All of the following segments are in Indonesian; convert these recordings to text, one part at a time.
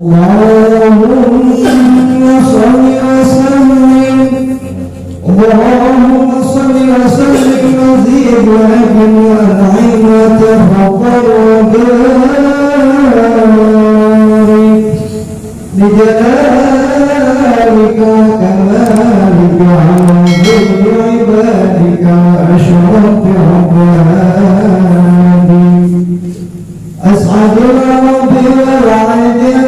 اللهم صل وسلم وزد وأكرم وأنعم وتفضل وبارك بجلالك وكمالك على كل عبادك وأشرف عبادك أسعد الرب والعدل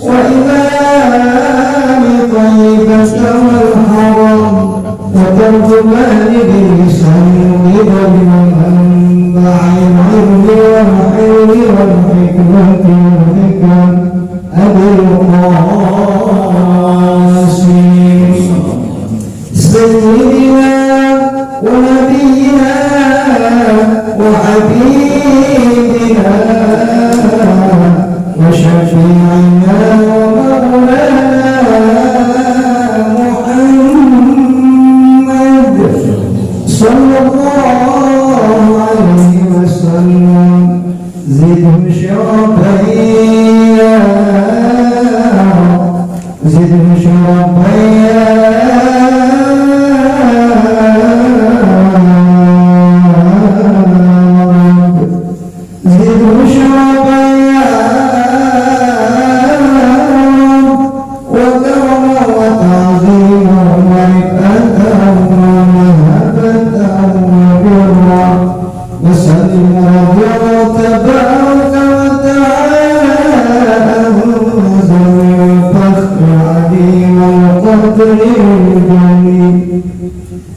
وإمام طيبة والحرم وترجمان بلسان ومنبع العلم والحلم والحكمة والحكم أبي القاسم سيدنا ونبينا وحبيبنا وشفيعنا ومولانا محمد صلى الله عليه وسلم زدهم شرفا زدهم شرفا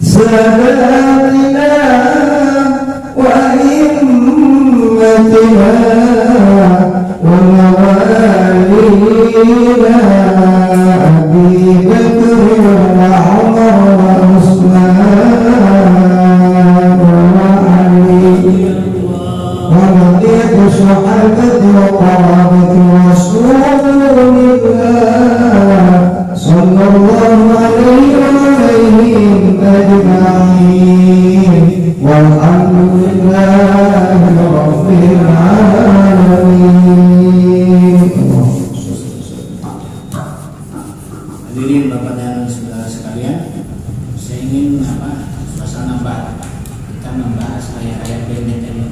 ساداتنا وأئمتنا وموالينا أبي بكر وعمر وعثمان وعلي وبقية الصحابة وقرابة رسول الله صلى الله عليه وسلم أجمعين والحمد لله رب العالمين. Hadirin Bapak dan Saudara sekalian, saya ingin suasana baru. Kita membahas ayat-ayat pendek ini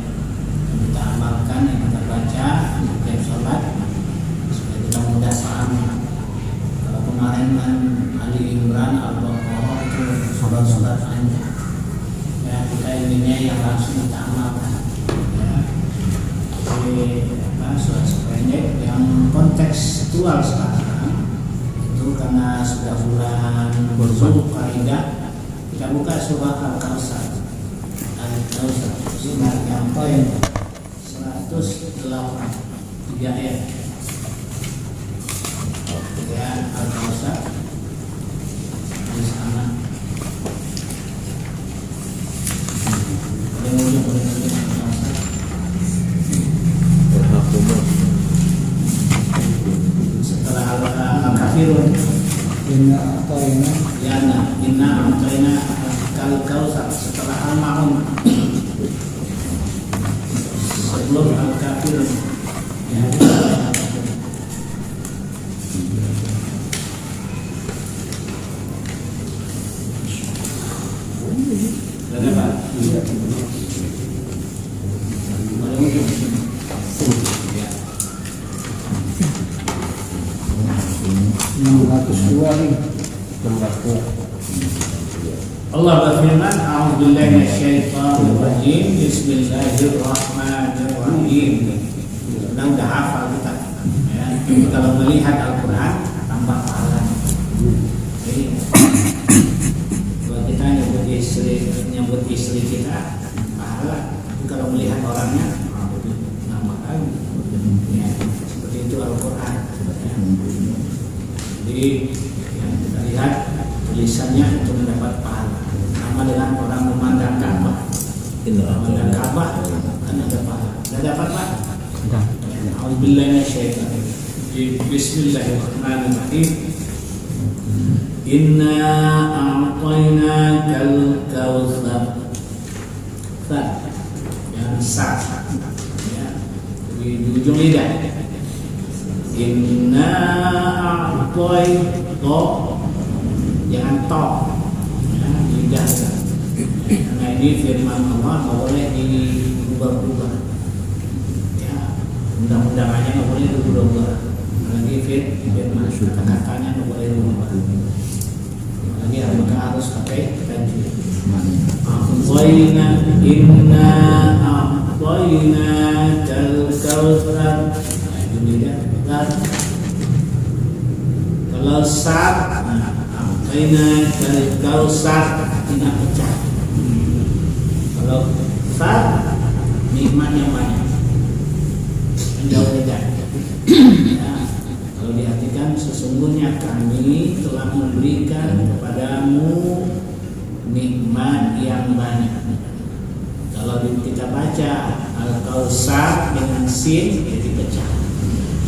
yang kita amalkan, yang kita baca setiap sholat supaya kita mudah paham. Kalau kemarin kan Ali Imran Al-Baqarah itu sholat-sholat panjang. Ya, kita inginnya yang langsung kita amalkan. Ya. Jadi sholat pendek yang kontekstual sekarang itu karena sudah bulan Zulqa'dah, kita buka surah Al-Kautsar. Al-Kautsar surah yang poin 108 3 ayat. Ya, Al-Kautsar di sana. Setelah Al-Kafirun inna a'tayna Al-Kautsar, setelah Al-Ma'un, sebelum Al-Kafirun. Ya, ada Pak? 602 nih. Allah berfirman, a'udzubillahi minasyaitonir rajim, bismillahirrahmanirrahim. Udah hafal kita. Ya, kalau melihat Al-Qur'an tambah pahala. Jadi kalau kita nyebut istri kita pahala, kalau melihat orangnya nambah lagi. Ya, seperti itu Al-Qur'an. Ya. Jadi yang kita lihat tulisannya untuk mendapat pahala. Sama dengan orang memandang Ka'bah. Memandang Ka'bah kan ada pahala. Sudah dapat Pak? A'udzubillahi minasyaitonir rajim. Bismillahirrahmanirrahim. Inna a'tainakal kautsar. Yang sah. Ya. Di ujung lidah. Inna a'toy to, jangan to, ya, lidah. Karena ini firman Allah nggak boleh diubah-ubah. Ya, undang-undangannya nggak boleh diubah-ubah. Lagi firman kata-katanya nggak boleh diubah. Lagi harus pakai tajwid. A'toyna inna a'toyna kal-kautsar. Kalau sar, a'toyna kal-kautsar tidak pecah. Kalau sar, nikmat yang banyak. Menjauh beda. Ya, kalau diartikan sesungguhnya kami telah memberikan kepadamu nikmat yang banyak. Kalau kita baca Al-Kautsar dengan sin jadi pecah.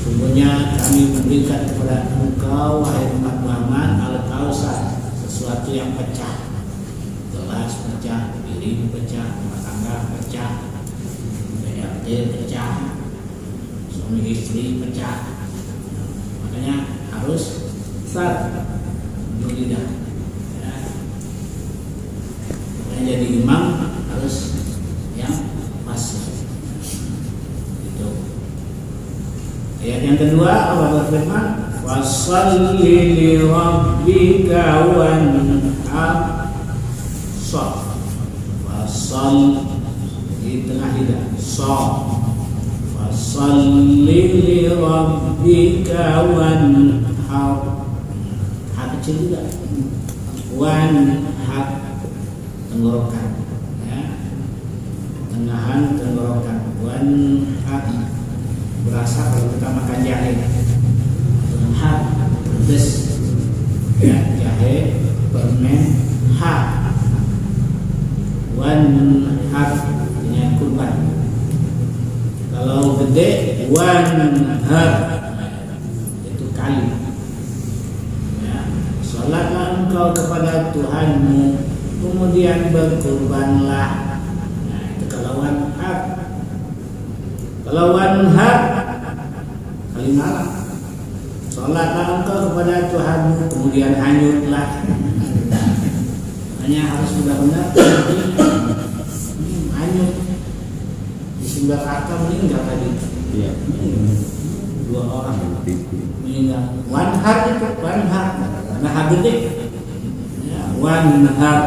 Sesungguhnya kami memberikan kepada engkau wahai umat Muhammad Al-Kautsar, sesuatu yang pecah. Gelas pecah, piring pecah, rumah tangga pecah, BLT pecah, suami istri pecah. Makanya harus sar lidah. Ya. Makanya jadi imam harus yang fasih. Itu. Ayat yang kedua Allah berfirman, "Washalli li rabbika wanhar." Fasal di tengah lidah. Fashalli li rabbika wanhar. Ha kecil juga. Wanhar tenggorokan. Tengahan tenggorokan. Wanhar berasa kalau kita makan jahe. Wanhar pedas. Ya, jahe permen ha. Wanhar dengan kurban. Kalau gede wanhar itu kali. Ya, salatlah engkau kepada Tuhanmu, kemudian berkurbanlah. Nah, itu kalau wanhar. Kalau wanhar kali malam. Salatlah engkau kepada Tuhanmu, kemudian hanyutlah. Hanya harus benar-benar hanyut. Di sebelah kata meninggal tadi. Iya. 2 orang meninggal. Wanhar itu wanhar. Karena gede. Ya, wanhar.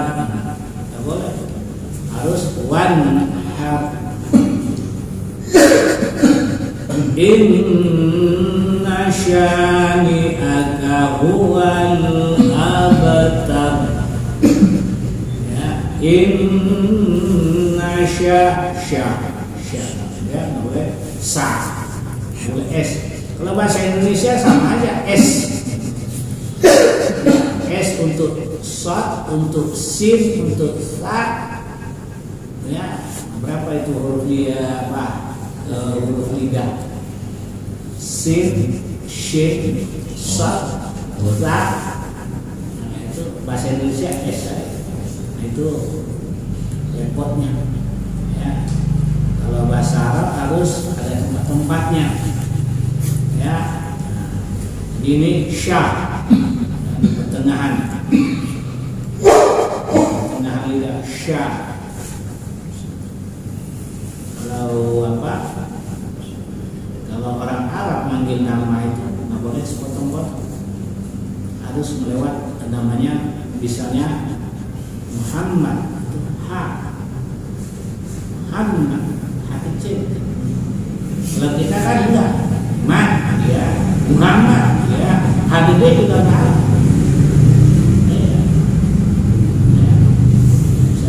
Tidak boleh. Harus wanhar. Inna syani'aka huwal abtar. Inna sya ya boleh sa boleh s. Kalau bahasa Indonesia sama aja s untuk shot, untuk sin, untuk sa. Ya, berapa itu huruf dia apa huruf lidah? Sin, shin, shot, sa. Nah, itu bahasa Indonesia s aja. Itu repotnya. Ya. Kalau bahasa Arab harus ada tempat-tempatnya. Ya. Ini syah di pertengahan. Pertengahan lidah syah. Kalau apa? Kalau orang Arab manggil nama itu nggak boleh sepotong-potong. Harus melewat namanya, misalnya Muhammad itu ha. Muhammad ha kecil. Kalau kita kan enggak. Ya, Muhammad ya. Ha gede juga enggak. Ya.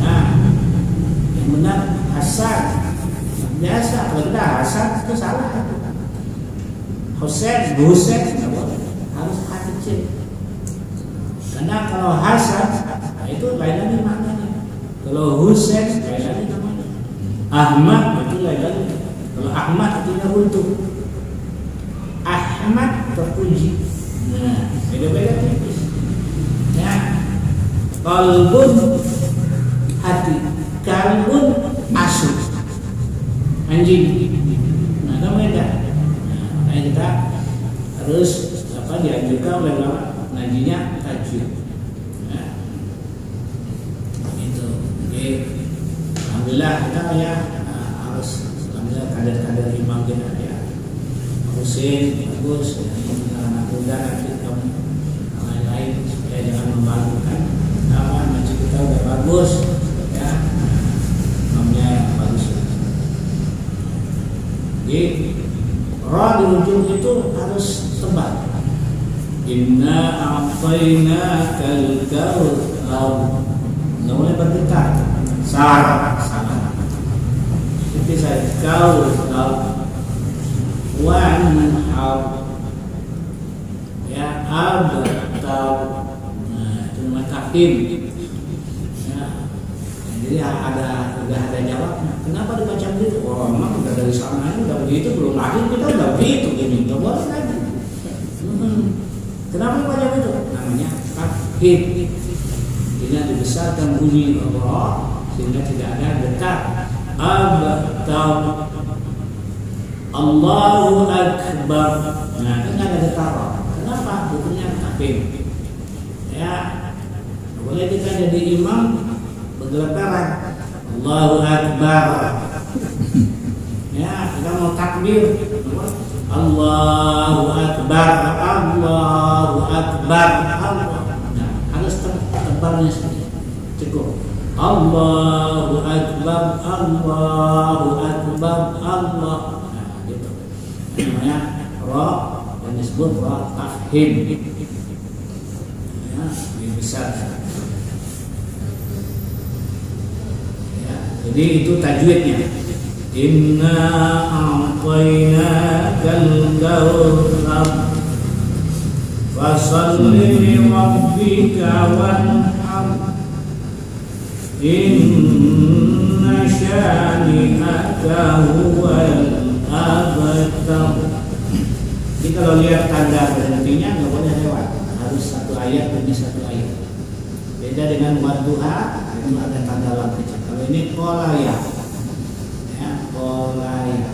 Nah, yang benar Hasan. Biasa kalau kita Hasan itu salah. Husain harus ha kecil. Karena kalau Hasan itu lain lagi maknanya. Kalau Husain lain lagi namanya. Ahmad itu lain lagi. Kalau Ahmad artinya runtuh. Ahmad terpuji. Nah, beda-beda tipis. Ya. Qalbun hati, kalbun asu. Anjing. Nah, itu beda. Nah, kita dianjurkan oleh ulama ngajinya tajwid. Ya. Itu. Oke. Alhamdulillah kita ya harus alhamdulillah kader-kader imam kita ya. Husin bagus, ini anak muda nanti kamu lain-lain supaya jangan membalukan. Masjid kita udah bagus ya. Imamnya bagus. Jadi ra di ujung itu harus tebal. Inna a'tainakal kautsar. Nggak boleh berdekat. Salah. Seperti saya kautsar wanhar ya abtar. Nah, itu nama takdim. Ya. Jadi udah ada jawabnya. Kenapa dibaca begitu? Oh, memang udah dari sana udah begitu, belum lagi kita udah begitu gini. Enggak boleh lagi. Kenapa dibaca begitu? Namanya takdim. Tidak dibesarkan bunyi Allah sehingga tidak ada dekat. Abtar. Allahu Akbar. Nah, ini ada dekat. Kenapa? Bukunya takdim. Ya, boleh kita jadi imam bergeleperan. Allahu Akbar. Ya, kita mau takbir. Allahu Akbar. Allahu Akbar. Nah, harus tebalnya cukup. Allahu Akbar. Allahu Akbar. Allah. Nah, gitu. Namanya ra dan disebut ra tafhim. Ya, lebih besar. Jadi itu tajwidnya. Inna a'tainakal kautsar fasholli li rabbika wanhar inna syani'aka huwal abtar. Jadi kalau lihat tanda berhentinya nggak boleh lewat, harus satu ayat demi satu ayat. Beda dengan wadduha, itu ada tanda lam kecil. Kalau ini kolaya, ya kolaya.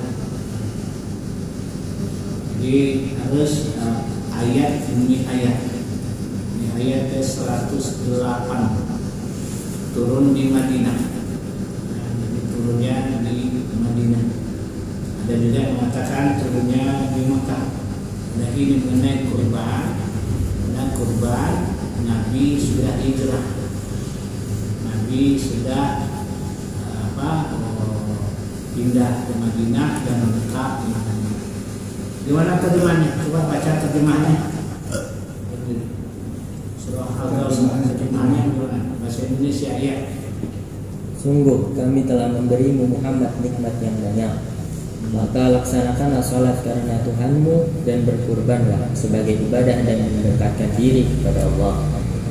Jadi harus ayat demi ayat. Ini ayat 108 turun di Madinah. Nah, jadi turunnya di Madinah. Ada juga yang mengatakan turunnya di Mekah. Ada ini mengenai kurban. Dan kurban Nabi sudah hijrah. Nabi sudah pindah ke Madinah dan menetap di Madinah. Gimana terjemahnya? Coba baca terjemahnya. Surah Al-Ghasiyah terjemahnya gimana? Bahasa Indonesia ya. Sungguh kami telah memberimu Muhammad nikmat yang banyak. Maka laksanakanlah sholat karena Tuhanmu dan berkurbanlah sebagai ibadah dan mendekatkan diri kepada Allah.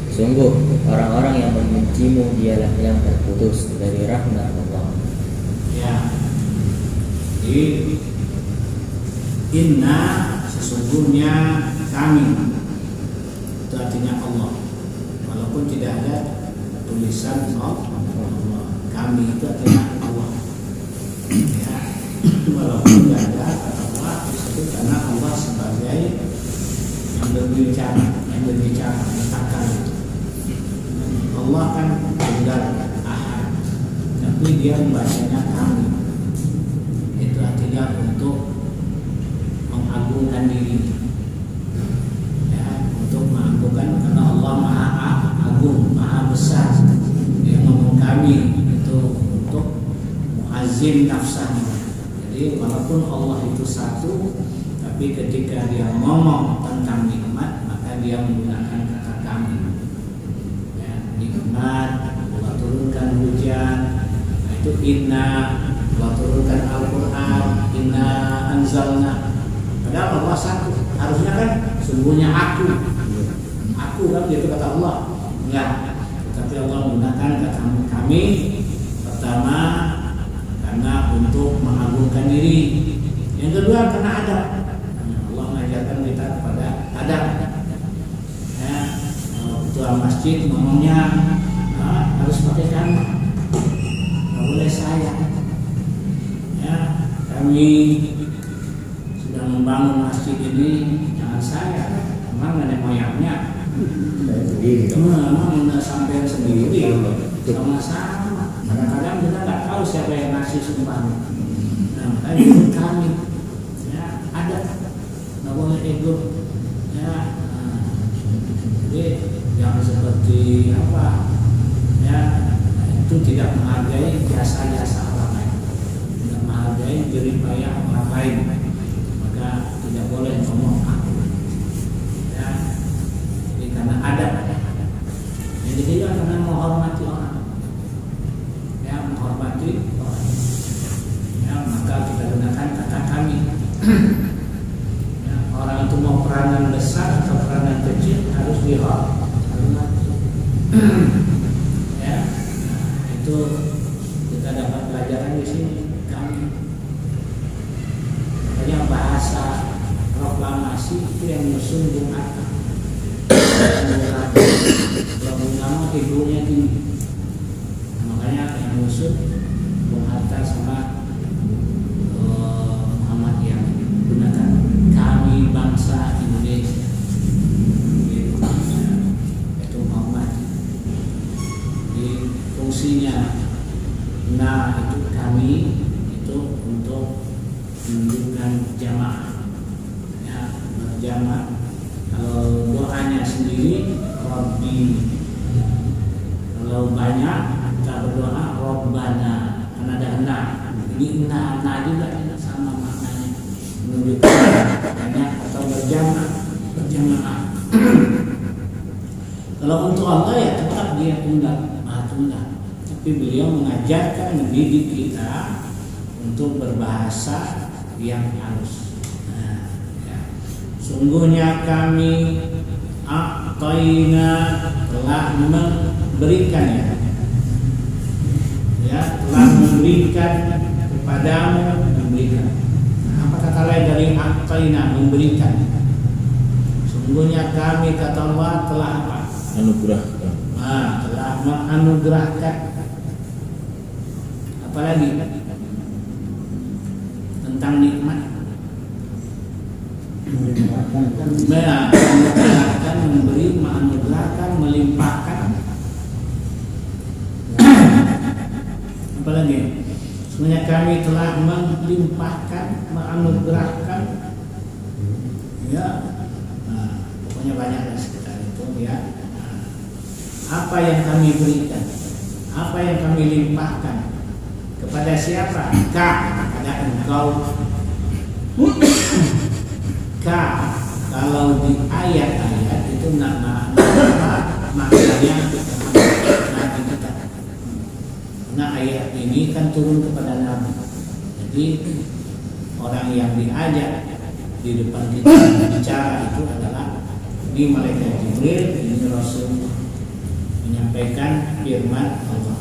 Sungguh orang-orang yang membencimu dialah yang terputus dari rahmat Allah. Ya. Jadi inna sesungguhnya kami, itu artinya Allah. Walaupun tidak ada tulisan Allah, kami itu artinya Allah. Ya. Walaupun tidak ada kata Allah disebut karena Allah sebagai yang berbicara, mengatakan. Allah kan tunggal ahad, tapi dia membacanya kami. Itu artinya untuk mengagungkan diri, ya, untuk mengagungkan karena Allah maha agung, maha besar. Dia ngomong kami itu untuk muazzim nafsanya. Jadi walaupun Allah itu satu, tapi ketika dia ngomong tentang nikmat, maka dia menggunakan kata kami. Nikmat, Allah turunkan hujan, nah itu inna, Allah turunkan Al-Quran, inna anzalna. Padahal Allah satu, harusnya kan sungguhnya aku kan gitu kata Allah. Enggak, tapi Allah menggunakan kata kami. Pertama karena untuk mengagungkan diri, yang kedua karena adab. Allah mengajarkan kita kepada adab. Ya, ketua masjid ngomongnya harus pakai kami, nggak boleh saya. Ya, kami sudah membangun masjid ini, jangan saya. Memang sendiri dong. Memang sampai sendiri sama-sama. Kadang-kadang kita nggak tahu siapa yang ngasih sumpah. Nah, makanya itu kami ya ada, nggak boleh ego ya. Jadi yang seperti apa ya, itu tidak menghargai jasa-jasa orang lain, tidak menghargai jerih payah orang lain, maka tidak boleh ngomong aku ya. Jadi karena ada yang ketiga karena menghormati orang ya, menghormati orang ya, maka kita gunakan kata kami ya, orang itu mau peranan besar atau peranan kecil harus dihormati ya. Itu kita dapat pelajaran di sini kami. Makanya bahasa proklamasi itu yang menyusun Bung Hatta. Kalau Bung Hatta egonya tinggi, makanya yang menyusun Bung Hatta sama Muhammad yang gunakan kami bangsa Indonesia. Itu Muhammad. Di fungsinya nah itu kami itu untuk menunjukkan jamaah ya, berjamaah. Kalau doanya sendiri Rabbi, kalau banyak kita berdoa Rabbana, karena ada enak. Ini enak juga sama maknanya, menunjukkan banyak atau berjamaah. Kalau untuk Allah ya tetap dia tunggal, maha tunggal. Tapi beliau mengajarkan, mendidik kita untuk berbahasa yang halus. Nah, ya. Sungguhnya kami a'tayna, telah memberikan ya, telah memberikan kepadamu, memberikan. Nah, apa kata lain dari a'tayna, memberikan? Sungguhnya kami, kata Allah, telah apa? Anugerahkan. Telah menganugerahkan. Apalagi tentang nikmat, menganugerahkan, memberi, menganugerahkan, melimpahkan. Apalagi sebenarnya kami telah melimpahkan, menganugerahkan ya. Pokoknya banyak lah sekitar itu ya. Apa yang kami berikan, apa yang kami limpahkan kepada siapa? Kepada engkau. Kalau di ayat-ayat itu nama maknanya Nabi kita. Nah ayat ini kan turun kepada Nabi. Jadi orang yang diajak di depan kita bicara itu adalah di malaikat Jibril, ini Rasul menyampaikan firman Allah.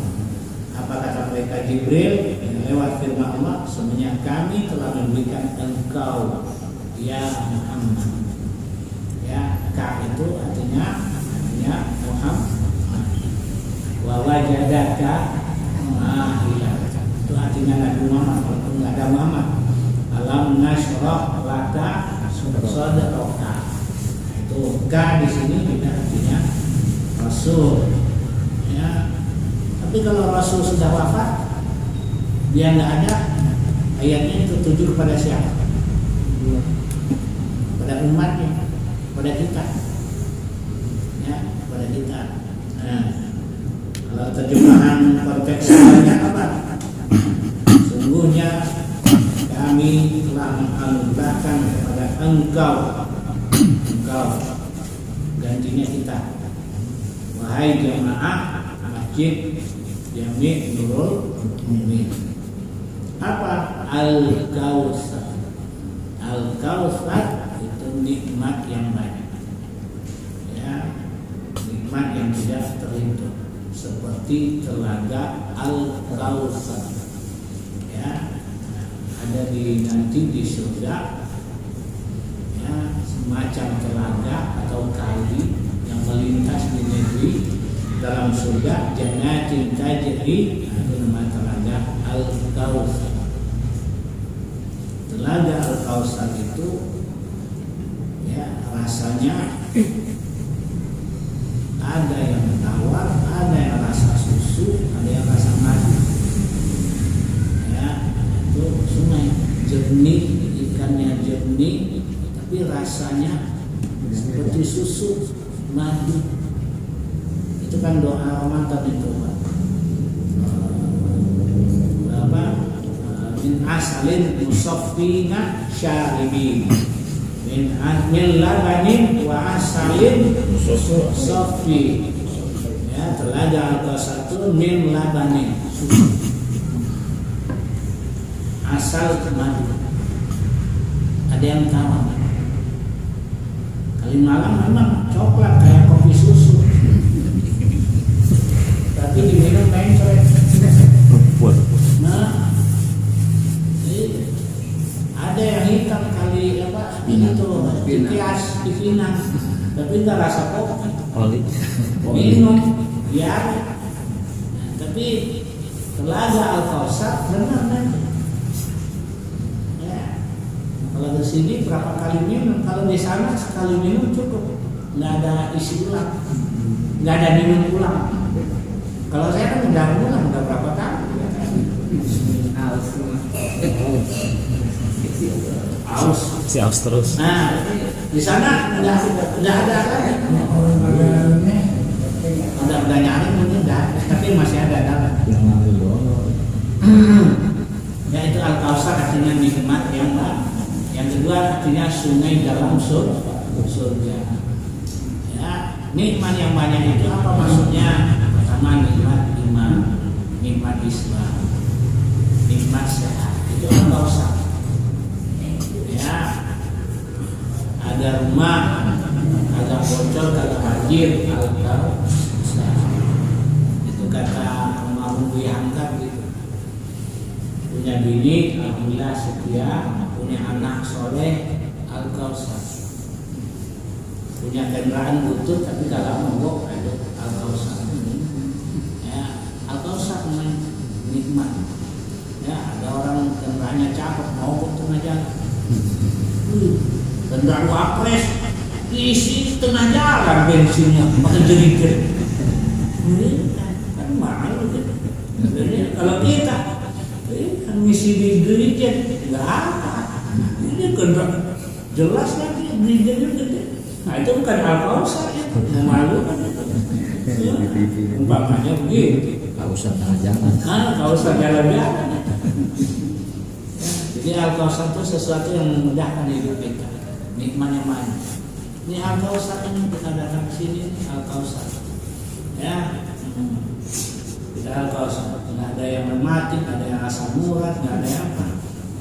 Apa kata malaikat Jibril lewat firman Allah? Sebenarnya kami telah memberikan engkau ya Muhammad. Ya, ka itu artinya Muhammad. Wa wajadaka mahila. Itu artinya Nabi Muhammad. Walaupun nggak ada Muhammad. Alam nashrah laka sadraka. Itu ka di sini juga artinya Rasul. Ya. Tapi kalau Rasul sudah wafat, dia nggak ada, ayatnya itu tuju kepada siapa? Pada umatnya, pada kita, ya, pada kita. Nah, kalau terjemahan kontekstualnya apa? Sungguhnya kami telah menganugerahkan kepada engkau gantinya kita. Wahai jamaah masjid Jami' Nurul Mu'min. Apa? Al-Kautsar. Al-Kautsar itu nikmat yang banyak. Ya, nikmat yang tidak terhitung. Seperti telaga Al-Kautsar. Ya, ada nanti di surga. Ya, semacam telaga atau kali yang melintas di negeri dalam surga, jannatin tajri, itu nama telaga Al-Kautsar. Telaga Al-Kautsar itu ya rasanya ada madu. Itu kan doa Ramadan itu, Pak. Apa? Min asalin musaffina syaribin. Min labanin wa asalin musaffi. Ya, telaga atau satu min labanin. Asal madu. Ada yang tahu? Kalimalang memang coklat kayak kopi susu, tapi diminum mencret. Nah, ada yang hitam kali apa? Itu dikias di Pinang, tapi nggak rasa kopi. Minum, ya. Tapi telaga Al-Kausar benar kan? Kalau di sini berapa kali minum? Kalau di sana sekali minum cukup, nggak ada isi ulang, nggak ada minum ulang. Kalau saya kan udah ulang, udah berapa kali? Aus. Si aus terus. Nah, di sana udah ada lagi. Udah nyaring mungkin udah, tapi masih ada dalam. Ya itu Al-Kausar artinya nikmat yang baik. Yang kedua artinya sungai dalam surga. Ya, nikmat yang banyak itu apa maksudnya? Pertama nikmat iman, nikmat Islam, nikmat sehat. Itu Al-Kausar. Ya, ada rumah, agak bocor, agak banjir, Al-Kausar. Itu kata almarhum Buya Hamka gitu. Punya bini, alhamdulillah setia. Punya anak soleh, Al-Kausar. Punya kendaraan butut tapi kalau mogok ada Al-Kausar. Ya, Al-Kausar nikmat. Ya, ada orang kendaraannya cakep mogok tengah jalan. Kendaraan wapres diisi tengah jalan bensinnya pakai jerigen. Ini kan mahal gitu. Jadi kalau kita kan ngisi di jerigen nggak apa. Ini kendaraan jelas lagi jerigennya gede. Nah itu bukan Al-Kausar ya, malu kan itu. Umpamanya begitu. Kausar tengah jalan. Kausar jalan-jalan. Jadi Al-Kausar itu sesuatu yang memudahkan hidup kita. Nikmatnya mana? Ini Al-Kausar ini kita datang ke sini Al-Kausar. Ya, kita Al-Kausar. Nggak ada yang mati, nggak ada yang asam urat, nggak ada yang apa.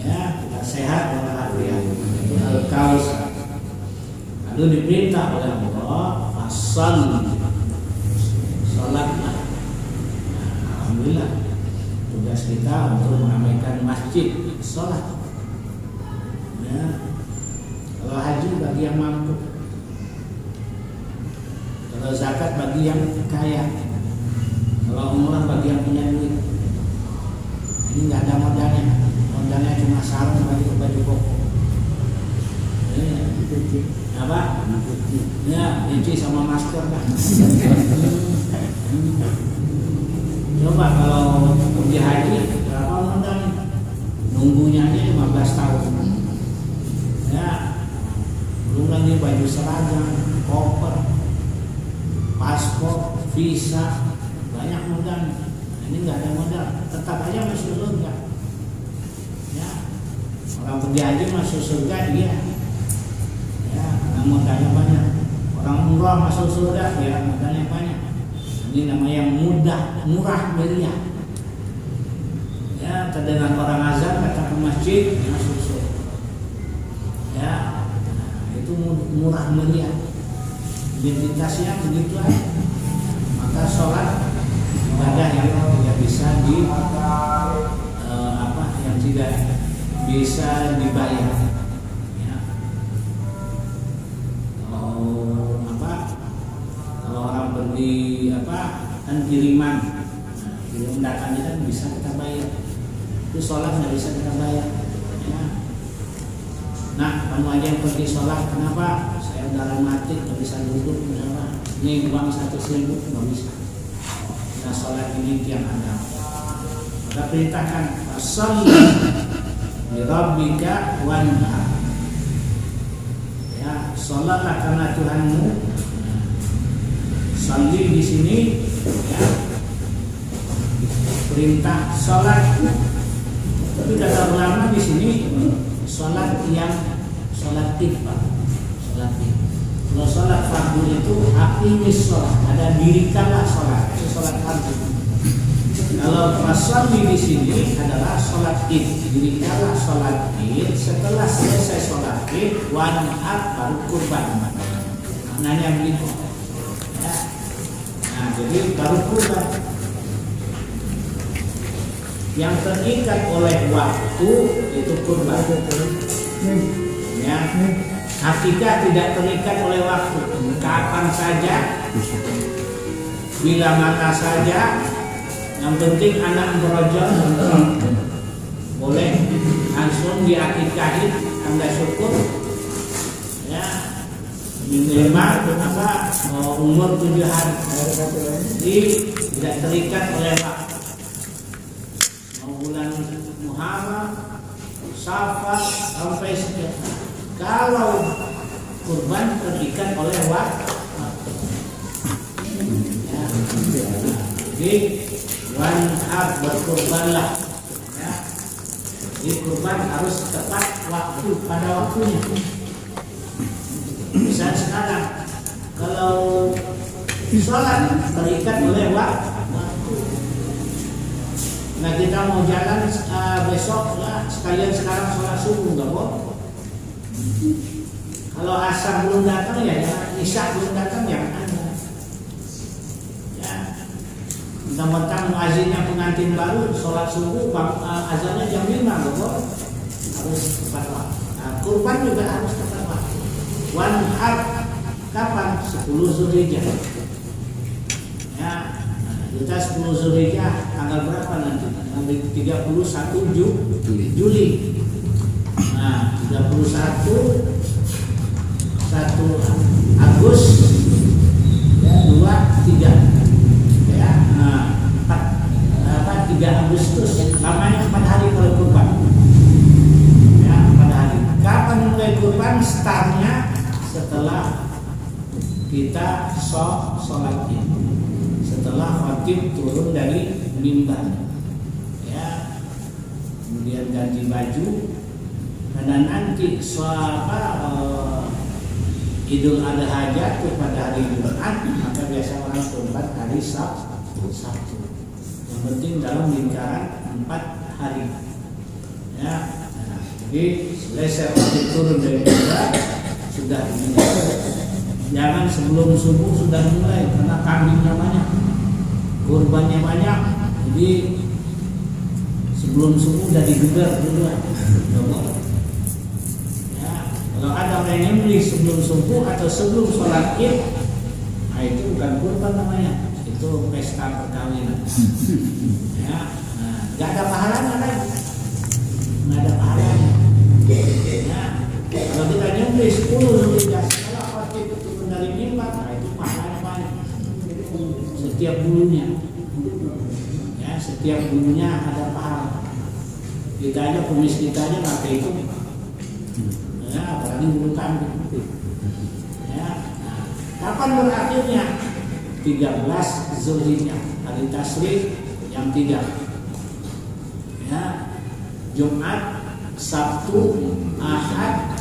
Ya, kita sehat walafiat. Al-Kausar. Lalu diperintah oleh Allah, fasal, salatlah. Nah, alhamdulillah, tugas kita untuk meramaikan masjid, salat. Ya. Kalau haji bagi yang mampu, kalau zakat bagi yang kaya, kalau umrah bagi yang punya duit. Ini nggak ada modalnya cuma sarung baju koko. Apa? Ya, cuci sama masker kan. Coba kalau pergi haji berapa modalnya? Nunggunya aja 15 tahun. Ya, belum lagi baju seragam, koper, paspor, visa, banyak modal. Ini nggak ada modal, tetap aja masuk surga. Ya, orang pergi haji masuk surga dia. Ya, karena modalnya banyak. Orang umrah masuk surga, ya modalnya banyak. Ini namanya yang murah meriah. Ya, terdengar orang azan datang ke masjid masuk surga. Ya, itu murah meriah. Identitasnya begitu aja. Maka sholat ibadah yang tidak bisa yang tidak bisa dibayar. Kalau orang beli kan kiriman, kirim datanya kan bisa kita bayar. Itu sholat nggak bisa kita bayar. Ya. Nah, kamu aja yang pergi sholat, kenapa? Saya dalam mati nggak bisa duduk, kenapa? Ini uang 100.000 nggak bisa. Nah, sholat ini tiang ada. Maka perintahkan sholli li rabbika wanhar. Ya, sholatlah karena Tuhanmu perintah sholat. Tapi kata ulama di sini sholat yang sholat id, Pak. Sholat id. Kalau sholat fardu itu aqimis sholat, ada dirikanlah sholat, itu sholat fardu. Kalau fasalli di sini adalah sholat id, dirikanlah sholat id. Setelah selesai sholat id, wanhar baru kurban. Maknanya begitu. Ya. Nah, jadi baru kurban. Yang terikat oleh waktu itu kurban. Ya. Akikah tidak terikat oleh waktu, kapan saja, bila mana saja, yang penting anak berojol boleh langsung diakikahi, tanda syukur, ya minimal umur 7 hari, jadi tidak terikat oleh waktu, mau bulan Muharram, Safar sampai sekian. Kalau kurban terikat oleh waktu, ya. Jadi wanhar berkurbanlah, ya. Jadi kurban harus tepat waktu, pada waktunya. Misalnya sekarang kalau sholat terikat oleh waktu, nah kita mau jalan besok ya sekalian sekarang sholat subuh nggak boleh. Kalau asar belum datang ya jangan, isya belum datang ya ada. Ya, mentang-mentang muazzinnya pengantin baru, sholat subuh azannya jam 5 betul, harus tepat waktu. Nah, kurban juga harus tepat waktu. Wanhar kapan? 10 Zulhijjah. Ya, kita 10 Zulhijjah tanggal berapa nanti? Tanggal 31 Juli. Nah, 31 1 Agustus ya 2 3 ya 3 Agustus namanya 4 hari kalau kurban ya 4 hari. Kapan mulai kurban? Startnya setelah kita sholat id, setelah khatib turun dari mimbar ya, kemudian ganti baju. Dan nanti Idul Adha jatuh pada hari Jumat, maka biasa orang kurban hari Sabtu. Yang penting dalam lingkaran 4 hari. Ya, nah, jadi selesai waktu turun dari mimbar sudah dimulai. Jangan sebelum subuh sudah mulai, karena kambingnya banyak, kurbannya banyak. Jadi sebelum subuh sudah digegar duluan. Kalau ada orang yang beli sebelum subuh atau sebelum sholat id, nah itu bukan kurban namanya, itu pesta perkawinan. Ya, nggak ada pahalanya lagi, nggak ada pahalanya. Ya, kalau kita nyembelih 10 Zulhijjah, kalau khatib turun dari mimbar, nah itu pahalanya banyak. Setiap bulunya, ya setiap bulunya ada pahala. Kita aja kumis kita aja pakai itu. Ya, apalagi bulu kambing. Ya, nah, kapan berakhirnya? 13 Zulhijjah, hari tasyrik yang 3. Ya, Jumat, Sabtu, Ahad,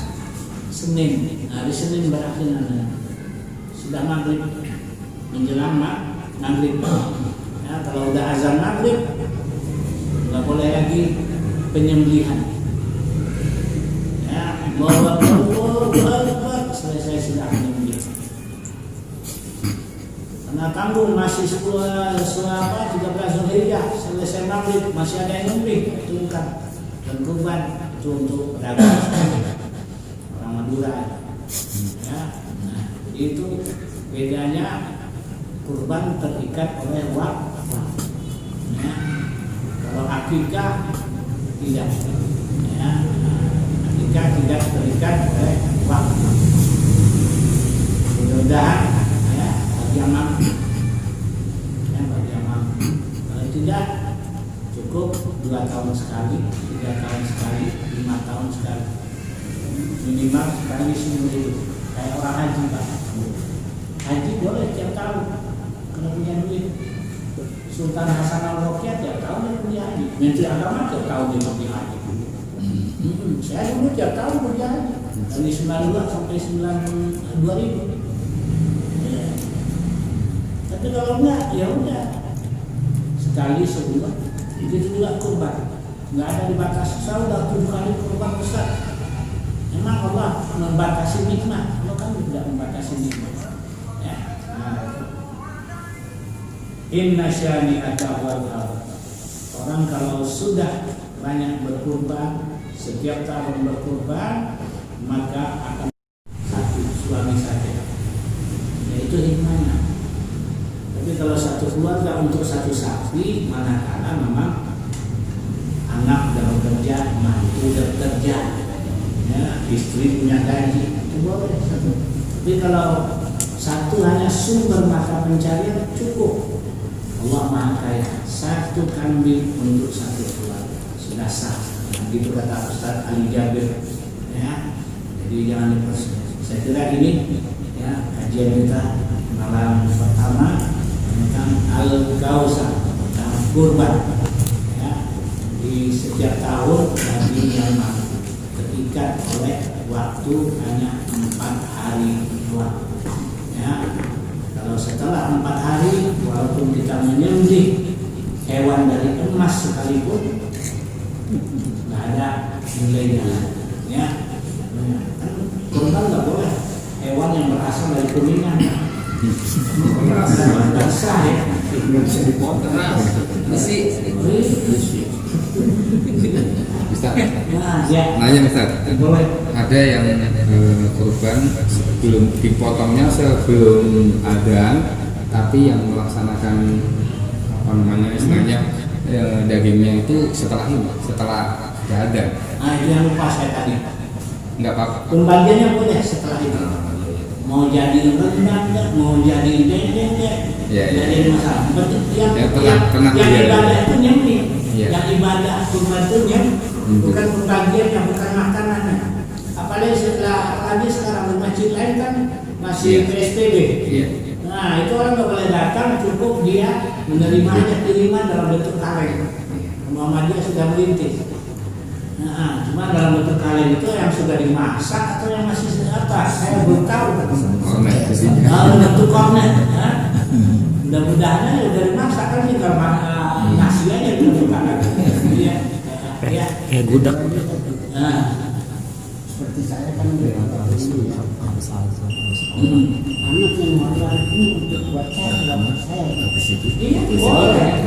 Senin. Hari Senin berakhirnya. Sudah maghrib, menjelang maghrib. Ya, kalau udah azan maghrib, nggak boleh lagi penyembelihan. Bahwa selesai sudah menyembelih. Karena tanggung masih 13 Zulhijjah selesai maghrib masih ada yang nyembelih, itu bukan. Dan kurban itu untuk pedagang orang Madura. Ya, nah, itu bedanya kurban terikat oleh waktu. Ya, kalau akikah tidak. Ya. Tidak terikat oleh waktu. Mudah-mudahan ya bagi yang mampu, ya bagi yang mampu. Kalau tidak cukup 2 tahun sekali, 3 tahun sekali, 5 tahun sekali, minimal sekali seumur hidup. Kayak orang haji Pak. Haji boleh tiap tahun kalau punya duit. Sultan Hasan Al-Bolkiah tiap tahun dia pergi haji. Menteri Agama tiap tahun dia pergi haji. Saya dulu tiap tahun pergi haji dari 92 sampai 2000. Ya. Tapi kalau enggak, ya udah sekali sebulan itu juga kurban. Nggak ada dibatasi. Saya udah 7 kali kurban besar. Memang Allah membatasi nikmat. Allah kan tidak membatasi nikmat. Ya. Inna syani'aka wal abtar. Orang kalau sudah banyak berkurban, setiap tahun berkurban, maka akan satu suami saja. Yaitu hikmahnya. Tapi kalau satu keluarga untuk satu sapi, manakala memang anak sudah bekerja, mantu sudah bekerja, ya, istri punya gaji, itu boleh satu. Tapi kalau satu hanya sumber mata pencarian cukup. Allah Maha Kaya, satu kambing untuk satu keluarga sudah sah. Begitu kata Ustaz Ali Jabir. Ya, jadi jangan dipersulit. Saya kira ini ya kajian kita malam pertama tentang Al-Kausar, tentang kurban. Ya, di setiap tahun daging yang terikat oleh waktu hanya 4 hari doang. Ya. Kalau setelah 4 hari, walaupun kita menyembelih hewan dari emas sekalipun, nggak ada nilainya. Ya, kurban nggak boleh hewan yang berasal dari kuningan. Nggak sah ya. Bisa dipotong. Bisa. Nah, ya. Nanya Ustaz, Boleh. ada yang kurban sebelum dipotongnya sebelum adzan, tapi yang melaksanakan apa namanya istilahnya dagingnya itu setelah ini, setelah adzan. Nah, itu yang lupa saya tadi. Enggak apa-apa. Pembagiannya boleh setelah itu. Mau jadi rendang, mau jadi dendeng, Ya, ya. jadi masalah. Yang pernah dia. ibadah itu nyemil, Ya. yang ibadah kurban itu bukan pembagiannya, bukan makanannya. Apalagi setelah tadi sekarang di masjid lain kan masih Ya. PSBB. Iya. Nah itu orang nggak boleh datang, cukup dia menerima aja kiriman dalam bentuk kaleng. Muhammadiyah sudah merintis. Nah, cuma dalam bentuk kaleng itu yang sudah dimasak atau yang masih apa? Saya belum tahu. Kornet di sini. Dalam bentuk kornet, ya. Mudah-mudahan ya dari masak kan tinggal nasi aja di bentuk kaleng. Iya, ya. Kayak gudeg. Nah, Seperti saya kan udah anak yang mau ini untuk buat saya, buat saya. Iya, boleh.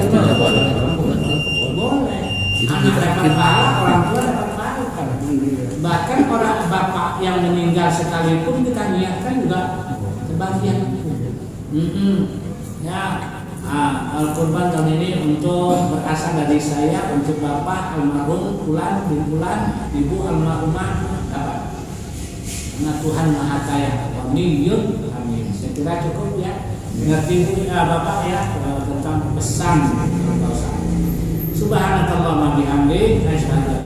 Boleh. Anak dapat pahala, orang tua dapat pahala kan. Bahkan orang bapak yang meninggal sekalipun kita niatkan juga kebahagiaan. Ya, Al-Qurban tahun ini untuk berasal dari saya untuk bapak almarhum Fulan bin Fulan, ibu almarhumah dapat. Karena Tuhan Maha Kaya, Amin. Saya kira cukup ya. Ngerti bapak ya tentang pesan. Subhanakallahumma bihamdik, asyhadu